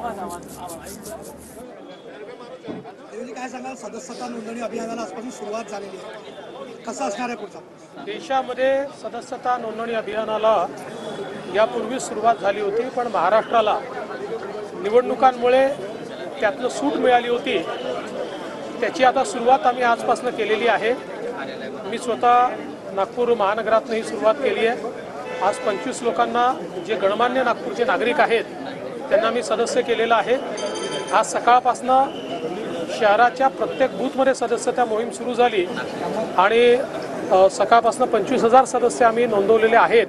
काय सांगाल, सदस्यता नोंदणी अभियानाला आजपासून सुरुवात झालेली आहे, कसं असणार आहे पुढचा? देशामध्ये सदस्यता नोंदणी अभियानाला यापूर्वी सुरुवात झाली होती, पण महाराष्ट्राला निवडणुकांमुळे त्यातनं सूट मिळाली होती. त्याची आता सुरुवात आम्ही आजपासून केलेली आहे. मी स्वतः नागपूर महानगरातनं ही सुरुवात केली आहे. आज 25 लोकांना, जे गणमान्य नागपूरचे नागरिक आहेत त्यांना मी सदस्य केलेलं आहे. आज सकाळपासनं शहराच्या प्रत्येक बूथमध्ये सदस्यता मोहीम सुरू झाली आणि सकाळपासून 25,000 सदस्य आम्ही नोंदवलेले आहेत.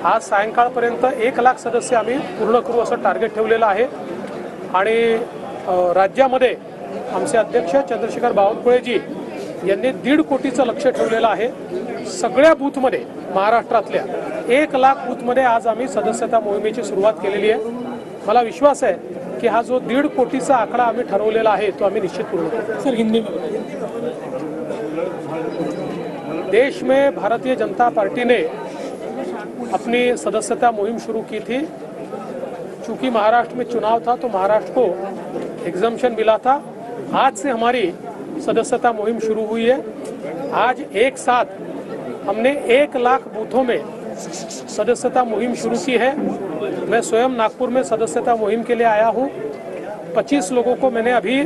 आज सायंकाळपर्यंत 1 लाख सदस्य आम्ही पूर्ण करू असं टार्गेट ठेवलेलं आहे. आणि राज्यामध्ये आमचे अध्यक्ष चंद्रशेखर बावनकुळेजी यांनी 1.5 कोटीचं लक्ष्य ठेवलेलं आहे. सगळ्या बूथमध्ये, महाराष्ट्रातल्या 1 लाख बूथमध्ये आज आम्ही सदस्यता मोहिमेची सुरुवात केलेली आहे. मला विश्वास आहे कि हा जो 1.5 कोटीचा आकडा आम्ही ठरवलेला आहे तो आम्ही निश्चित पूर्ण करू. सर, हिंदी में देश में भारतीय जनता पार्टी ने अपनी सदस्यता मुहिम शुरू की थी. चूंकि महाराष्ट्र में चुनाव था तो महाराष्ट्र को एग्जम्पशन मिला था. आज से हमारी सदस्यता मुहिम शुरू हुई है. आज एक साथ हमने 1 लाख बूथों में सदस्यता मुहिम शुरू की है. मैं स्वयं नागपुर में सदस्यता मुहिम के लिए आया हूँ. 25 लोगों को मैंने अभी,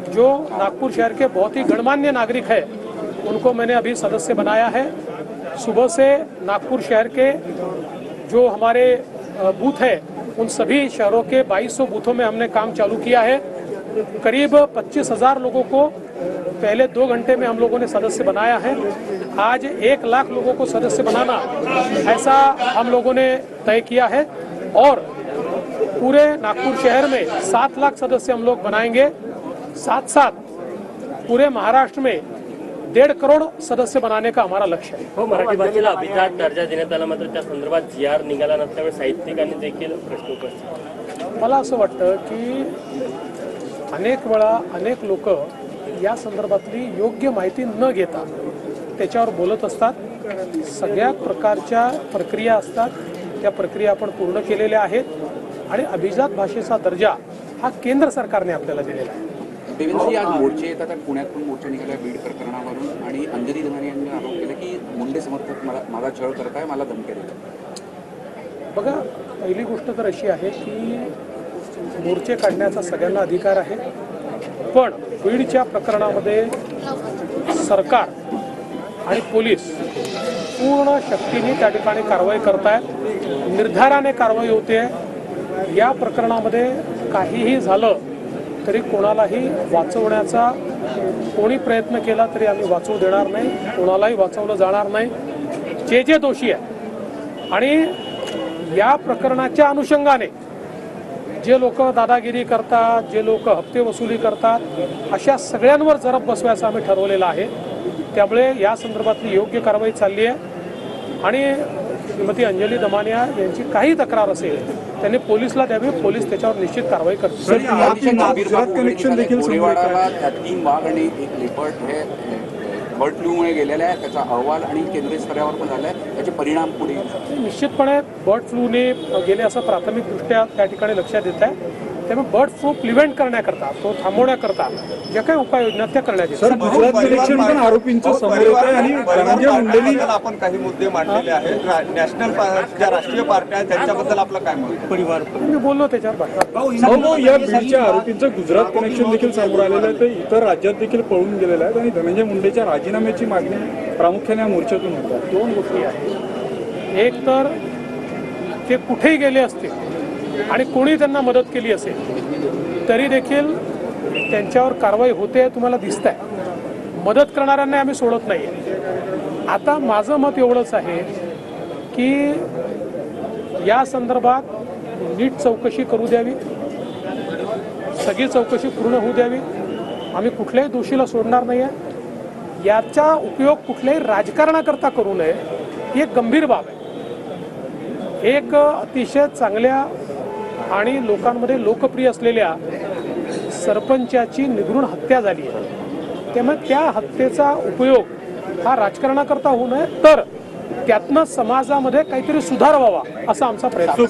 जो नागपुर शहर के बहुत ही गणमान्य नागरिक है उनको मैंने अभी सदस्य बनाया है. सुबह से नागपुर शहर के जो हमारे बूथ है उन सभी शहरों के 2200 बूथों में हमने काम चालू किया है. करीब 25,000 लोगों को पहले 2 घंटे में हम लोगों ने सदस्य बनाया है. आज 1 लाख लोगों को सदस्य बनाना, ऐसा हम लोगों ने तय किया है. और पूरे नागपुर शहर में 7 लाख सदस्य हम लोग बनाएंगे. साथ साथ पूरे महाराष्ट्र में 1.5 करोड़ सदस्य बनाने का हमारा लक्ष्य है. हो, मराठी भाषेला अभिजात दर्जा देण्यात आला, मात्र त्या संदर्भात GR निघाला नसल्यामुळे साहित्यिकांनी देखील प्रश्न उपस्थित. मला असं वाटतं की अनेक वेळा अनेक लोक या संदर्भातली योग्य माहिती न घेता त्याच्यावर बोलत असतात. सगळ्या प्रकारच्या प्रक्रिया असतात, त्या प्रक्रिया आपण पूर्ण केलेल्या आहेत आणि अभिजात भाषेचा दर्जा हा केंद्र सरकारने आपल्याला दिलेला आहे. देवेंद्रजी, आज मोर्चे येतात, पुण्यातून मोर्चा निघाला बीड प्रकरणावरून आणि अंजली दमानी यांनी आरोप केला की मुंडे समर्थक माझा छळ करत आहे, मला धमकी देतात. बघा, पहिली गोष्ट तर अशी आहे की मोर्चे काढण्याचा सगळ्यांना अधिकार आहे, पण बीडच्या प्रकरणामध्ये सरकार आणि पोलीस पूर्ण शक्तीने त्या ठिकाणी कारवाई करतायत. निर्धाराने कारवाई होते. या प्रकरणामध्ये काहीही झालं तरी कोणालाही वाचवण्याचा कोणी प्रयत्न केला तरी आम्ही वाचवू देणार नाही, कोणालाही वाचवलं जाणार नाही. जे दोषी आहे आणि या प्रकरणाच्या अनुषंगाने जे लोक दादागिरी करतात, जे लोक हप्ते वसुली करतात, अशा सगळ्यांवर जरब बसवायचं आम्ही ठरवलेलं आहे. त्यामुळे या संदर्भातली योग्य कारवाई चालली आहे. आणि श्रीमती अंजली दमानिया यांची काही तक्रार असेल त्यांनी पोलिसला द्यावी, पोलीस त्याच्यावर निश्चित कारवाई करतील. 3 वाघ आणि 1 लेपर्ड हे बर्ड फ्लूमुळे गेलेले आहे. त्याचा अहवाल आणि केंद्रीय स्तरावर पण झाला आहे. त्याचे परिणाम पुढे निश्चितपणे बर्ड फ्लूने गेले असं प्राथमिकदृष्ट्या त्या ठिकाणी लक्षात येत आहे. त्यामुळे बर्ड फ्लू प्रिव्हेंट करण्याकरता, तो थांबवण्याकरता ज्या काही उपाययोजना त्या करण्यात येतात. आरोपींचं समोर येत आहे आणि धनंजय मुंडेंनी आपण काही मुद्दे मांडलेले आहेत. नॅशनल ज्या राष्ट्रीय पार्ट्या आहेत त्यांच्याबद्दल आपलं काय मत? परिवार मी बोललो त्याच्यावर. या बीडच्या आरोपींचं गुजरात कनेक्शन देखील समोर आलेलं आहे. ते इतर राज्यात देखील पळून गेलेले आहेत आणि धनंजय मुंडेच्या राजीनाम्याची मागणी प्रामुख्याने या मोर्चातून होतात. 2 गोष्टी आहेत. एक तर ते कुठेही गेले असतील आणि कोणी त्यांना मदत केली असेल तरी देखील त्यांच्यावर कारवाई होते, तुम्हाला दिसत आहे. मदत करणाऱ्यांना आम्ही सोडत नाही. आता माझं मत एवढंच आहे की या संदर्भात नीट चौकशी करू द्यावी, सगळी चौकशी पूर्ण होऊ द्यावी. आम्ही कुठल्याही दोषीला सोडणार नाही आहे. याचा उपयोग कुठल्याही राजकारणाकरता करू नये, ही एक गंभीर बाब आहे. एक अतिशय चांगल्या आणि लोकांमध्ये लोकप्रिय असलेल्या सरपंचाची निगृण हत्या झाली आहे. त्यामुळे त्या हत्येचा उपयोग हा राजकारणाकरता होऊ नये, तर त्यातनं समाजामध्ये काहीतरी सुधार व्हावा असा आमचा प्रयत्न.